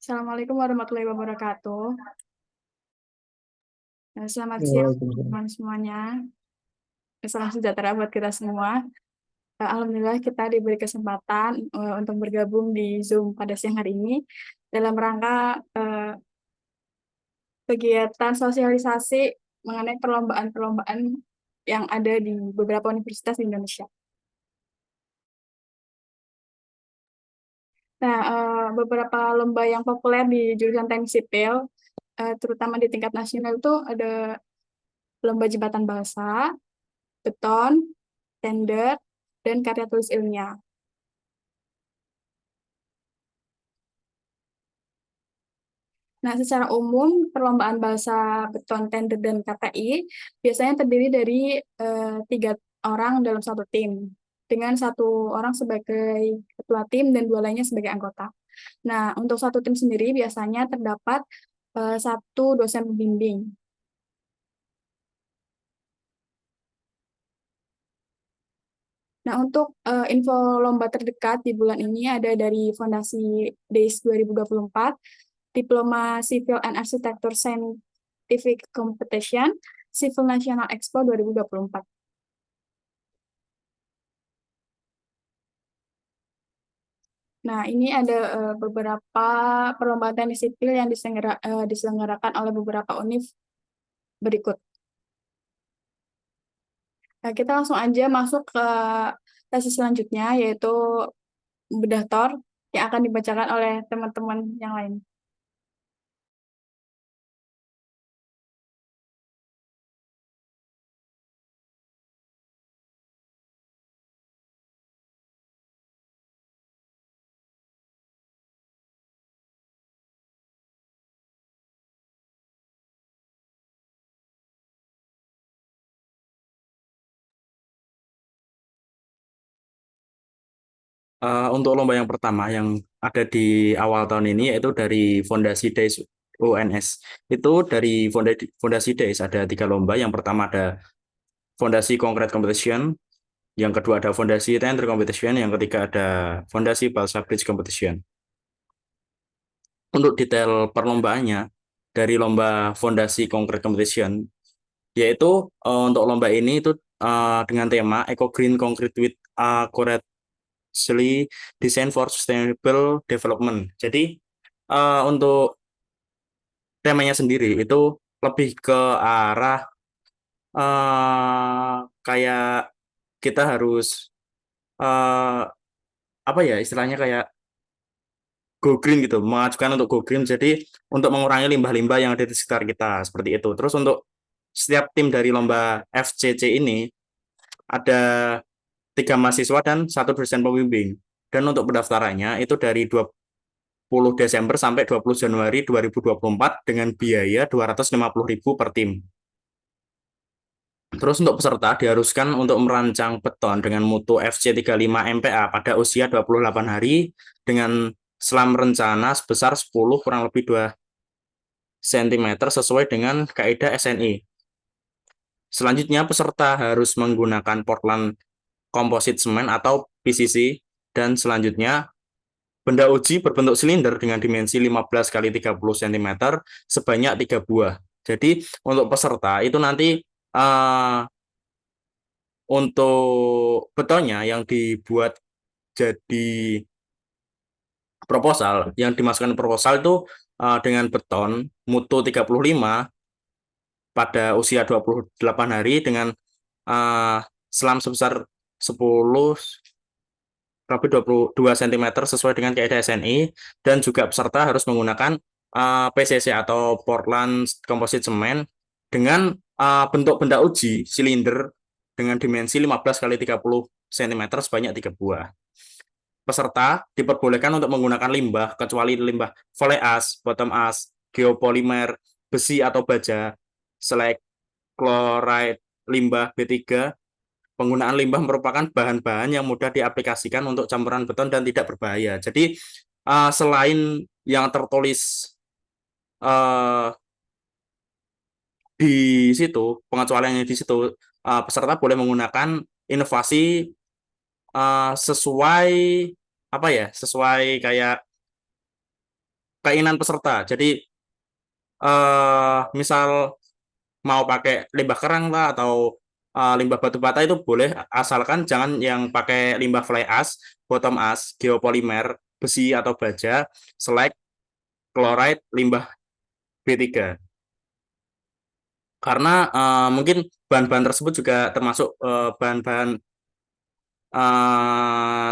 Assalamualaikum warahmatullahi wabarakatuh. Selamat siang Waalaikumsalam. teman-teman semuanya. Salam sejahtera buat kita semua. Alhamdulillah kita diberi kesempatan untuk bergabung di Zoom pada siang hari ini dalam rangka kegiatan sosialisasi mengenai perlombaan-perlombaan yang ada di beberapa universitas di Indonesia. Nah, beberapa lomba yang populer di jurusan Teknik Sipil, terutama di tingkat nasional itu ada lomba jembatan bahasa, beton, tender, dan karya tulis ilmiah. Nah, secara umum, perlombaan bahasa beton, tender, dan KTI biasanya terdiri dari 3 orang dalam satu tim, dengan 1 orang sebagai ketua tim dan 2 lainnya sebagai anggota. Nah, untuk satu tim sendiri biasanya terdapat 1 dosen pembimbing. Nah, untuk info lomba terdekat di bulan ini ada dari Fondasi DAIS 2024, Diploma Civil and Architecture Scientific Competition, Civil National Expo 2024. Nah, ini ada beberapa perlombaan teknik sipil yang diselenggarakan oleh beberapa univ berikut. Nah, kita langsung aja masuk ke sesi selanjutnya, yaitu bedah tor yang akan dibacakan oleh teman-teman yang lain. Untuk lomba yang pertama yang ada di awal tahun ini yaitu dari Fondasi DAIS UNS. Itu dari Fondasi DAIS ada 3 lomba. Yang pertama ada Fondasi Concrete Competition, yang kedua ada Fondasi Tender Competition, yang ketiga ada Fondasi Balsa Bridge Competition. Untuk detail perlombaannya dari lomba Fondasi Concrete Competition, yaitu untuk lomba ini itu dengan tema Eco Green Concrete with Actually Design for Sustainable Development. Jadi untuk temanya sendiri itu lebih ke arah kayak kita harus uh, apa ya istilahnya kayak go green gitu, mengajukan untuk go green. Jadi untuk mengurangi limbah-limbah yang ada di sekitar kita seperti itu. Terus untuk setiap tim dari lomba FCC ini ada 3 mahasiswa dan 1 dosen pembimbing. Dan untuk pendaftarannya itu dari 20 Desember sampai 20 Januari 2024 dengan biaya 250.000 per tim. Terus untuk peserta diharuskan untuk merancang beton dengan mutu FC35 MPa pada usia 28 hari dengan selam rencana sebesar 10 kurang lebih 2 cm sesuai dengan kaidah SNI. Selanjutnya peserta harus menggunakan Portland Composite Cement atau PCC, dan selanjutnya benda uji berbentuk silinder dengan dimensi 15 kali 30 cm sebanyak 3 buah. Jadi untuk peserta itu nanti untuk betonnya yang dibuat jadi proposal, yang dimasukkan proposal itu dengan beton mutu 35 pada usia 28 hari dengan selam sebesar 10 lebih 22 cm sesuai dengan kaidah SNI, dan juga peserta harus menggunakan PCC atau Portland Composite Cement dengan bentuk benda uji silinder dengan dimensi 15 kali 30 cm sebanyak 3 buah. Peserta diperbolehkan untuk menggunakan limbah kecuali limbah volley ash, bottom ash, geopolimer, besi atau baja, slag, chloride, limbah B3. Penggunaan limbah merupakan bahan-bahan yang mudah diaplikasikan untuk campuran beton dan tidak berbahaya. Jadi selain yang tertulis uh, di situ, pengecualiannya di situ, peserta boleh menggunakan inovasi sesuai apa ya, sesuai kayak keinginan peserta. Jadi misal mau pakai limbah kerang lah atau limbah batu bata itu boleh, asalkan jangan yang pakai limbah fly ash, bottom ash, geopolimer, besi atau baja, slag, chloride, limbah B3. Karena mungkin bahan-bahan tersebut juga termasuk bahan-bahan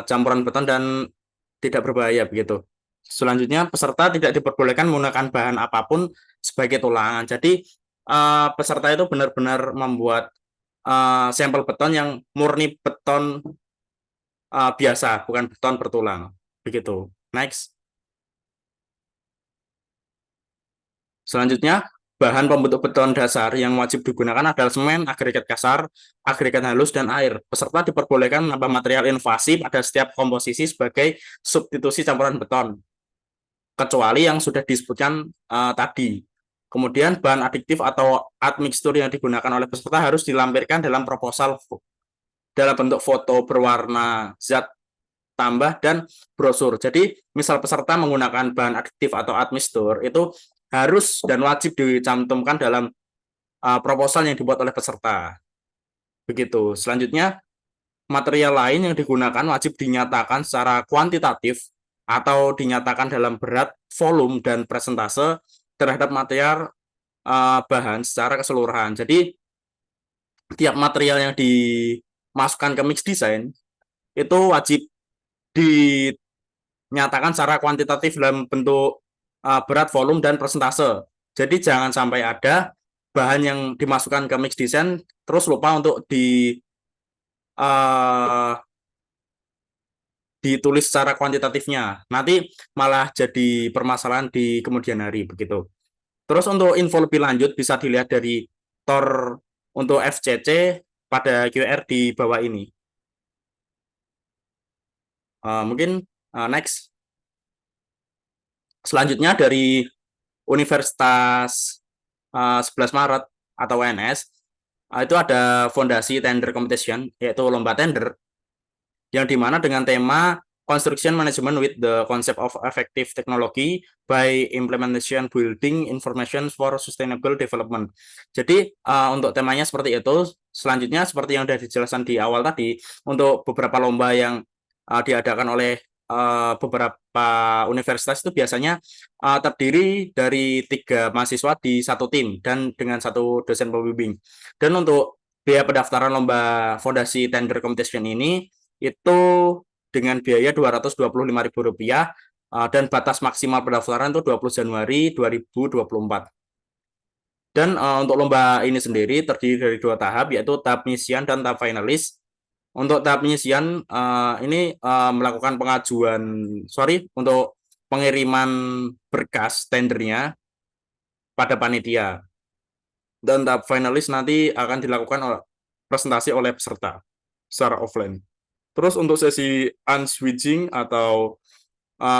campuran beton dan tidak berbahaya begitu. Selanjutnya, peserta tidak diperbolehkan menggunakan bahan apapun sebagai tulangan. Jadi, peserta itu benar-benar membuat sampel beton yang murni beton biasa, bukan beton bertulang. Begitu. Next. Selanjutnya, bahan pembentuk beton dasar yang wajib digunakan adalah semen, agregat kasar, agregat halus, dan air. Peserta diperbolehkan menambah material inovasi pada setiap komposisi sebagai substitusi campuran beton, kecuali yang sudah disebutkan tadi. Kemudian bahan adiktif atau admixture yang digunakan oleh peserta harus dilampirkan dalam proposal dalam bentuk foto berwarna zat tambah dan brosur. Jadi misal peserta menggunakan bahan adiktif atau admixture itu harus dan wajib dicantumkan dalam proposal yang dibuat oleh peserta. Begitu. Selanjutnya, material lain yang digunakan wajib dinyatakan secara kuantitatif atau dinyatakan dalam berat, volume, dan presentase terhadap material bahan secara keseluruhan. Jadi, tiap material yang dimasukkan ke mix design itu wajib dinyatakan secara kuantitatif dalam bentuk berat, volume, dan presentase. Jadi, jangan sampai ada bahan yang dimasukkan ke mix design terus lupa untuk uh, ditulis secara kuantitatifnya. Nanti malah jadi permasalahan di kemudian hari begitu. Terus untuk info lebih lanjut bisa dilihat dari TOR untuk FCC pada QR di bawah ini. Mungkin next. Selanjutnya dari Universitas 11 Maret atau UNS, itu ada fondasi tender competition, yaitu lomba tender, yang dimana dengan tema Construction Management with the Concept of Effective Technology by Implementation Building Information for Sustainable Development. Jadi untuk temanya seperti itu. Selanjutnya seperti yang sudah dijelaskan di awal tadi, untuk beberapa lomba yang diadakan oleh beberapa universitas itu biasanya terdiri dari 3 mahasiswa di satu tim dan dengan satu dosen pembimbing. Dan untuk biaya pendaftaran lomba fondasi tender competition ini itu dengan biaya Rp225.000 dan batas maksimal pendaftaran itu 20 Januari 2024. Dan untuk lomba ini sendiri terdiri dari 2 tahap, yaitu tahap penyisian dan tahap finalis. Untuk tahap penyisian ini melakukan untuk pengiriman berkas tendernya pada panitia. Dan tahap finalis nanti akan dilakukan presentasi oleh peserta secara offline. Terus untuk sesi unswitching atau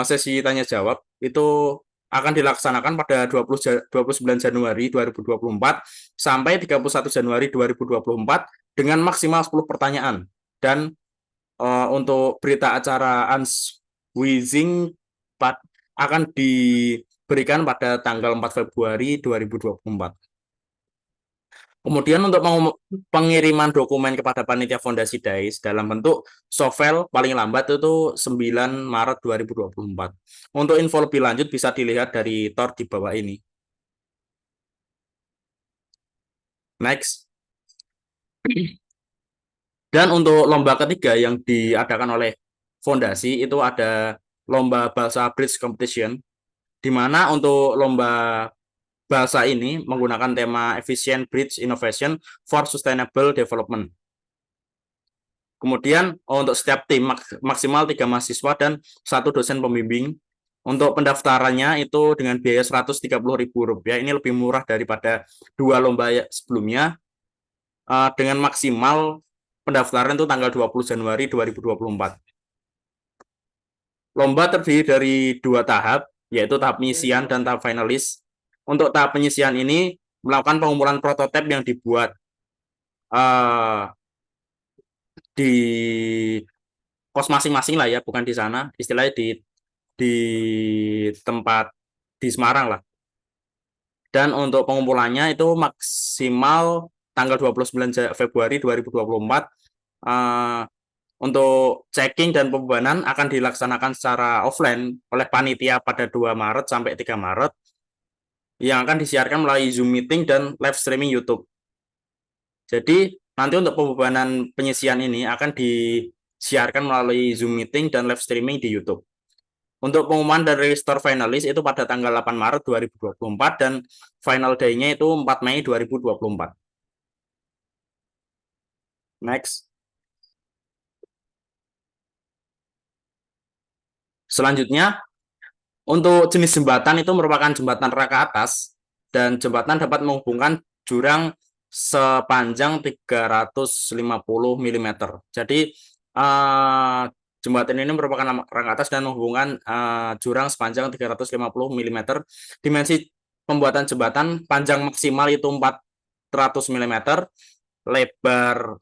sesi tanya jawab itu akan dilaksanakan pada 29 Januari 2024 sampai 31 Januari 2024 dengan maksimal 10 pertanyaan. Dan untuk berita acara unswitching akan diberikan pada tanggal 4 Februari 2024. Kemudian untuk pengiriman dokumen kepada panitia fondasi DAIS dalam bentuk soft file paling lambat itu 9 Maret 2024. Untuk info lebih lanjut bisa dilihat dari TOR di bawah ini. Next. Dan untuk lomba ketiga yang diadakan oleh fondasi itu ada lomba bahasa bridge competition, di mana untuk lomba bahasa ini menggunakan tema Efficient Bridge Innovation for Sustainable Development. Kemudian untuk setiap tim maksimal 3 mahasiswa dan 1 dosen pembimbing. Untuk pendaftarannya itu dengan biaya Rp130.000. Ini lebih murah daripada 2 lomba sebelumnya. Dengan maksimal pendaftaran itu tanggal 20 Januari 2024. Lomba terdiri dari 2 tahap, yaitu tahap penyisian dan tahap finalis. Untuk tahap penyisian ini melakukan pengumpulan prototipe yang dibuat di kos masing-masing lah ya, bukan di sana, istilahnya di tempat di Semarang lah. Dan untuk pengumpulannya itu maksimal tanggal 29 Februari 2024. eh, untuk checking dan pembebanan akan dilaksanakan secara offline oleh panitia pada 2 Maret sampai 3 Maret yang akan disiarkan melalui Zoom meeting dan live streaming YouTube. Jadi nanti untuk pembebanan penyisian ini akan disiarkan melalui Zoom meeting dan live streaming di YouTube. Untuk pengumuman dari register finalis itu pada tanggal 8 Maret 2024 dan final day-nya itu 4 Mei 2024. Next. Selanjutnya, untuk jenis jembatan itu merupakan jembatan rangka atas dan jembatan dapat menghubungkan jurang sepanjang 350 mm. Jadi jembatan ini merupakan rangka atas dan menghubungkan jurang sepanjang 350 mm. Dimensi pembuatan jembatan panjang maksimal itu 400 mm, lebar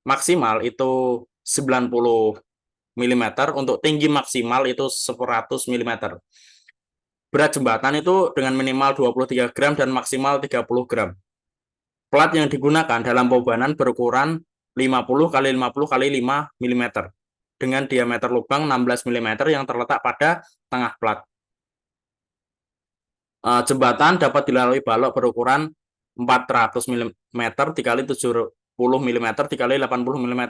maksimal itu 90 mm, untuk tinggi maksimal itu 100 mm. Berat jembatan itu dengan minimal 23 gram dan maksimal 30 gram. Plat yang digunakan dalam pembebanan berukuran 50 kali 50 kali 5 mm dengan diameter lubang 16 mm yang terletak pada tengah plat. Jembatan dapat dilalui balok berukuran 400 mm dikali 70 mm dikali 80 mm.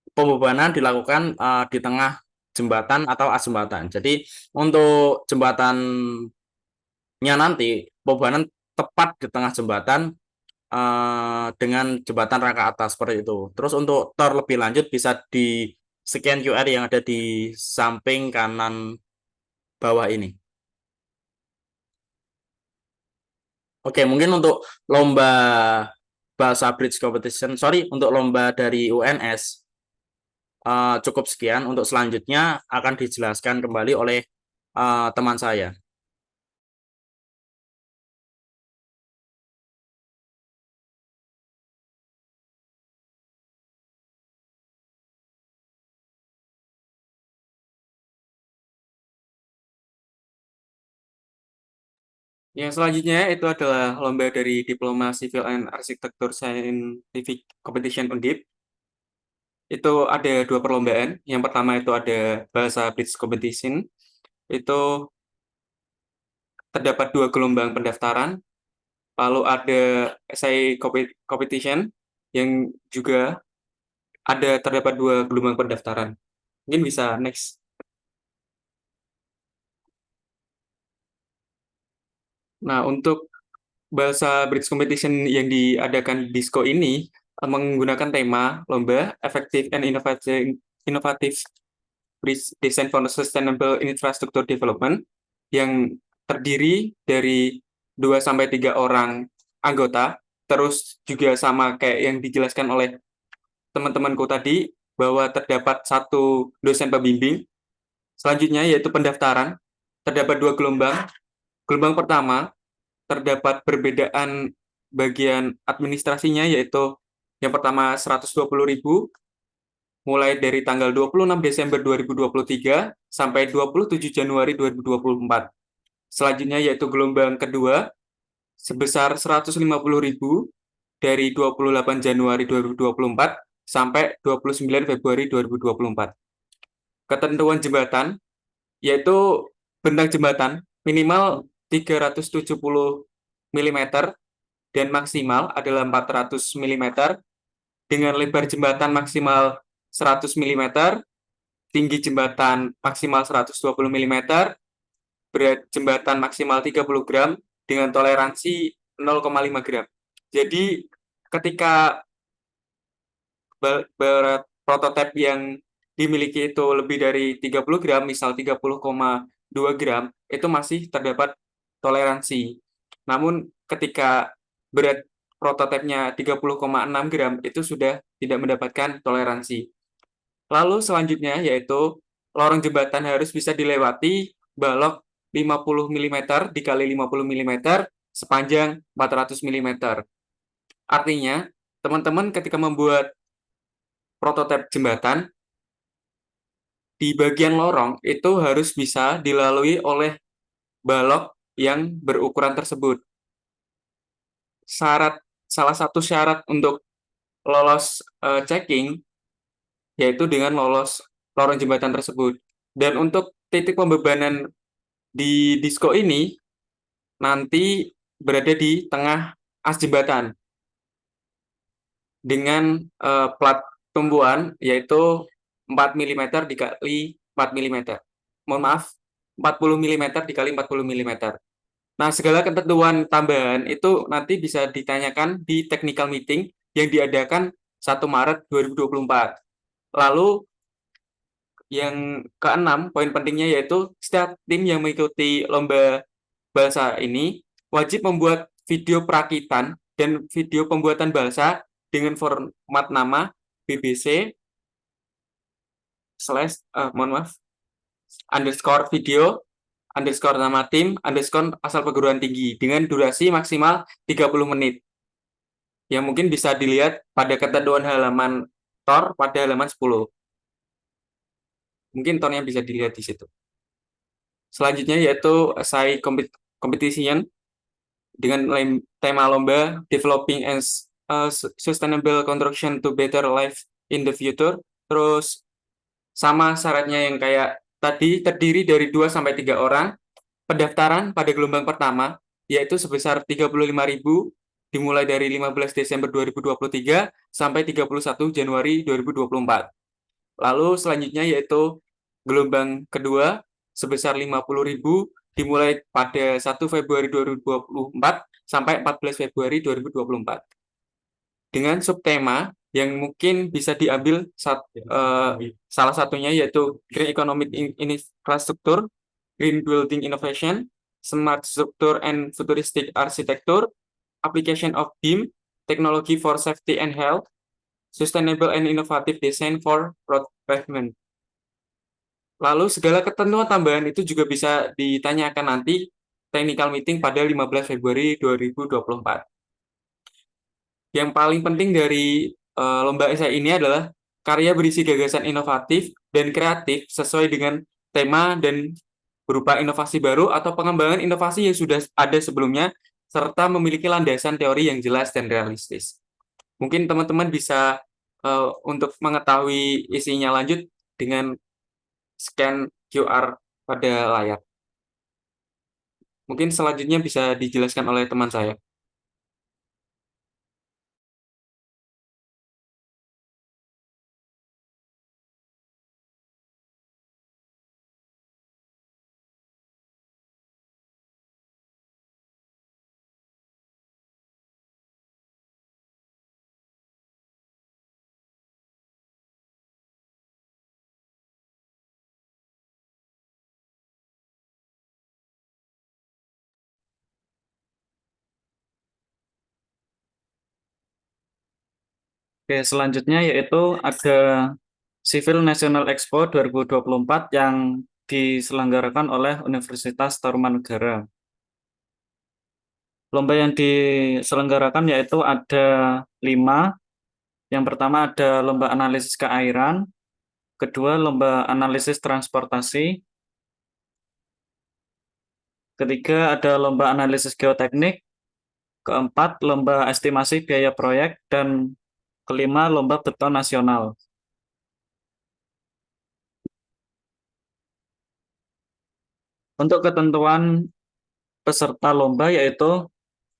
Pembebanan dilakukan di tengah jembatan atau as jembatan. Jadi untuk jembatannya nanti pembebanan tepat di tengah jembatan dengan jembatan rangka atas seperti itu. Terus untuk terlebih lanjut bisa di scan QR yang ada di samping kanan bawah ini. Oke, mungkin untuk lomba bahasa bridge competition, sorry, untuk lomba dari UNS cukup sekian. Untuk selanjutnya akan dijelaskan kembali oleh teman saya. Yang selanjutnya itu adalah lomba dari Diploma Civil and Architecture Scientific Competition Undip. Itu ada 2 perlombaan. Yang pertama itu ada bahasa bridge competition. Itu terdapat 2 gelombang pendaftaran. Lalu ada essay competition yang juga terdapat 2 gelombang pendaftaran. Mungkin bisa next. Nah, untuk bahasa bridge competition yang diadakan di DISCO ini menggunakan tema lomba Effective and Innovative Bridge Design for Sustainable Infrastructure Development yang terdiri dari 2-3 orang anggota. Terus juga sama kayak yang dijelaskan oleh teman-temanku tadi, bahwa terdapat 1 dosen pembimbing. Selanjutnya yaitu pendaftaran. Terdapat 2 gelombang. Gelombang pertama terdapat perbedaan bagian administrasinya, yaitu yang pertama 120.000 mulai dari tanggal 26 Desember 2023 sampai 27 Januari 2024. Selanjutnya yaitu gelombang kedua sebesar 150.000 dari 28 Januari 2024 sampai 29 Februari 2024. Ketentuan jembatan yaitu bentang jembatan minimal 370 mm dan maksimal adalah 400 mm dengan lebar jembatan maksimal 100 mm, tinggi jembatan maksimal 120 mm, berat jembatan maksimal 30 gram dengan toleransi 0,5 gram. Jadi ketika berat prototipe yang dimiliki itu lebih dari 30 gram, misal 30,2 gram, itu masih terdapat toleransi. Namun ketika berat prototipenya 30,6 gram, itu sudah tidak mendapatkan toleransi. Lalu selanjutnya yaitu lorong jembatan harus bisa dilewati balok 50 mm dikali 50 mm sepanjang 400 mm. Artinya, teman-teman ketika membuat prototipe jembatan, di bagian lorong itu harus bisa dilalui oleh balok yang berukuran tersebut. Salah satu syarat untuk lolos checking yaitu dengan lolos lorong jembatan tersebut. Dan untuk titik pembebanan di disko ini nanti berada di tengah as jembatan dengan plat tumbuhan yaitu 4 mm dikali 4 mm. Mohon maaf, 40 mm dikali 40 mm. Nah, segala ketentuan tambahan itu nanti bisa ditanyakan di technical meeting yang diadakan 1 Maret 2024. Lalu yang keenam, poin pentingnya yaitu setiap tim yang mengikuti lomba balsa ini wajib membuat video perakitan dan video pembuatan balsa dengan format nama BBC slash mohon maaf underscore video underscore nama tim underscore asal perguruan tinggi dengan durasi maksimal 30 menit yang mungkin bisa dilihat pada ketentuan halaman TOR pada halaman 10. Mungkin tornya bisa dilihat di situ. Selanjutnya yaitu essay competition dengan tema lomba Developing and Sustainable Construction to Better Life in the Future. Terus sama syaratnya yang kayak tadi, terdiri dari 2 sampai 3 orang. Pendaftaran pada gelombang pertama yaitu sebesar 35.000 dimulai dari 15 Desember 2023 sampai 31 Januari 2024. Lalu selanjutnya yaitu gelombang kedua sebesar 50.000 dimulai pada 1 Februari 2024 sampai 14 Februari 2024. Dengan subtema yang mungkin bisa diambil salah satunya yaitu Green Economic Infrastructure, Green Building Innovation, Smart Structure and Futuristic Architecture, Application of BIM, Technology for Safety and Health, Sustainable and Innovative Design for Road Pavement. Lalu segala ketentuan tambahan itu juga bisa ditanyakan nanti technical meeting pada 15 Februari 2024. Yang paling penting dari lomba esai ini adalah karya berisi gagasan inovatif dan kreatif sesuai dengan tema dan berupa inovasi baru atau pengembangan inovasi yang sudah ada sebelumnya serta memiliki landasan teori yang jelas dan realistis. Mungkin teman-teman bisa untuk mengetahui isinya lanjut dengan scan QR pada layar. Mungkin selanjutnya bisa dijelaskan oleh teman saya. Oke, selanjutnya yaitu ada Civil National Expo 2024 yang diselenggarakan oleh Universitas Tarumanegara. Lomba yang diselenggarakan yaitu ada 5. Yang pertama ada lomba analisis keairan, kedua lomba analisis transportasi, ketiga ada lomba analisis geoteknik, keempat lomba estimasi biaya proyek, dan kelima lomba beton nasional. Untuk ketentuan peserta lomba yaitu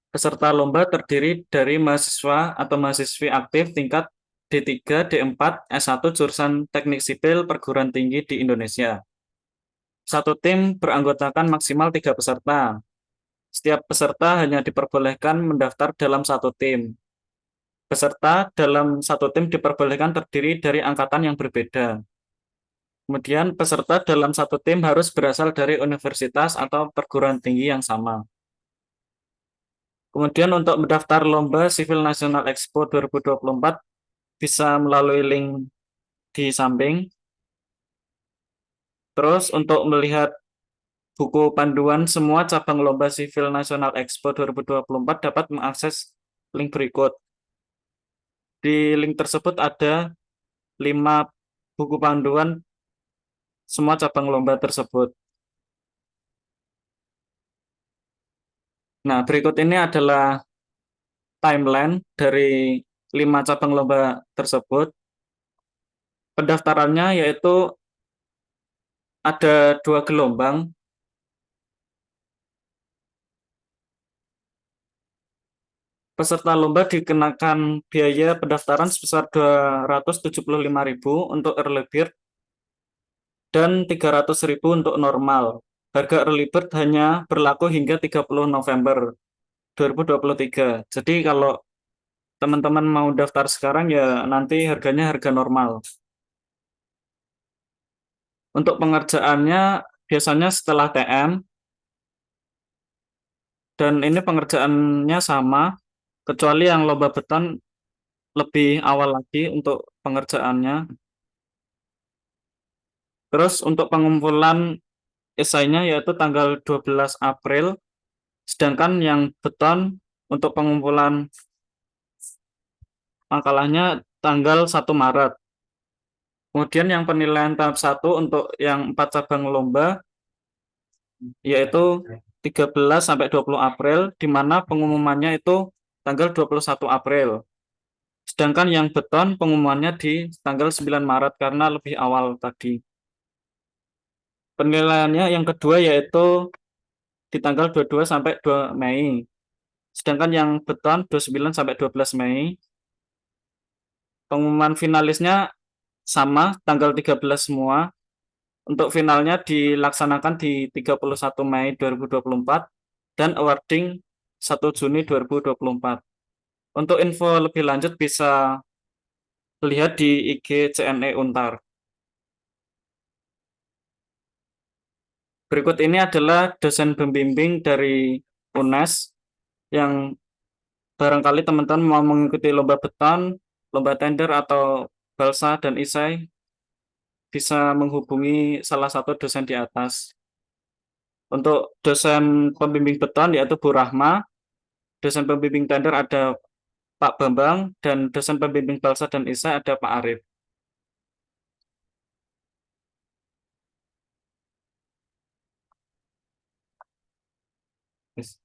peserta lomba terdiri dari mahasiswa atau mahasiswi aktif tingkat D3, D4, S1 jurusan Teknik Sipil perguruan tinggi di Indonesia. Satu tim beranggotakan maksimal 3 peserta. Setiap peserta hanya diperbolehkan mendaftar dalam satu tim. Peserta dalam satu tim diperbolehkan terdiri dari angkatan yang berbeda. Kemudian peserta dalam satu tim harus berasal dari universitas atau perguruan tinggi yang sama. Kemudian untuk mendaftar lomba Civil National Expo 2024 bisa melalui link di samping. Terus untuk melihat buku panduan semua cabang lomba Civil National Expo 2024 dapat mengakses link berikut. Di link tersebut ada 5 buku panduan semua cabang lomba tersebut. Nah, berikut ini adalah timeline dari 5 cabang lomba tersebut. Pendaftarannya yaitu ada 2 gelombang. Peserta lomba dikenakan biaya pendaftaran sebesar 275.000 untuk early bird dan 300.000 untuk normal. Harga early bird hanya berlaku hingga 30 November 2023. Jadi kalau teman-teman mau daftar sekarang ya nanti harganya harga normal. Untuk pengerjaannya biasanya setelah TM dan ini pengerjaannya sama kecuali yang lomba beton lebih awal lagi untuk pengerjaannya. Terus untuk pengumpulan esainya yaitu tanggal 12 April, sedangkan yang beton untuk pengumpulan makalahnya tanggal 1 Maret. Kemudian yang penilaian tahap 1 untuk yang 4 cabang lomba yaitu 13 sampai 20 April, di mana pengumumannya itu tanggal 21 April. Sedangkan yang beton pengumumannya di tanggal 9 Maret karena lebih awal tadi. Penilaiannya yang kedua yaitu di tanggal 22 sampai 2 Mei. Sedangkan yang beton 29 sampai 12 Mei. Pengumuman finalisnya sama tanggal 13 semua. Untuk finalnya dilaksanakan di 31 Mei 2024 dan awarding 1 Juni 2024. Untuk info lebih lanjut bisa lihat di IG CNE Untar. Berikut ini adalah dosen pembimbing dari UNES yang barangkali teman-teman mau mengikuti lomba beton, lomba tender atau balsa dan isai bisa menghubungi salah satu dosen di atas. Untuk dosen pembimbing beton yaitu Bu Rahma, dosen pembimbing tender ada Pak Bambang, dan dosen pembimbing balsa dan isai ada Pak Arif. Yes.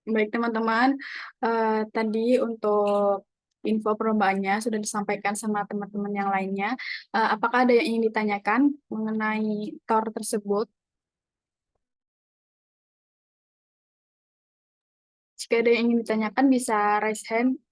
Baik teman-teman, tadi untuk info perlombaannya sudah disampaikan sama teman-teman yang lainnya. Apakah ada yang ingin ditanyakan mengenai TOR tersebut? Jika ada yang ingin ditanyakan bisa raise hand.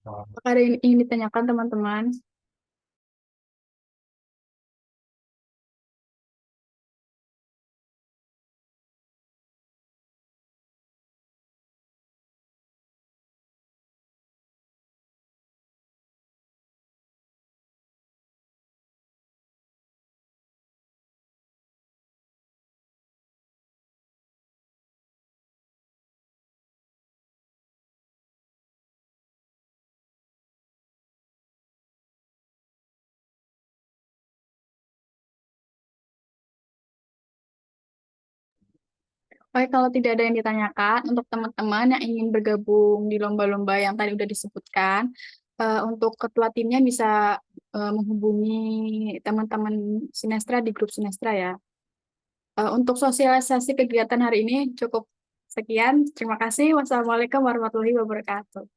Apakah ada yang ingin ditanyakan teman-teman? Oke, kalau tidak ada yang ditanyakan, untuk teman-teman yang ingin bergabung di lomba-lomba yang tadi udah disebutkan, untuk ketua timnya bisa menghubungi teman-teman Sinestra di grup Sinestra ya. Untuk sosialisasi kegiatan hari ini cukup sekian. Terima kasih. Wassalamualaikum warahmatullahi wabarakatuh.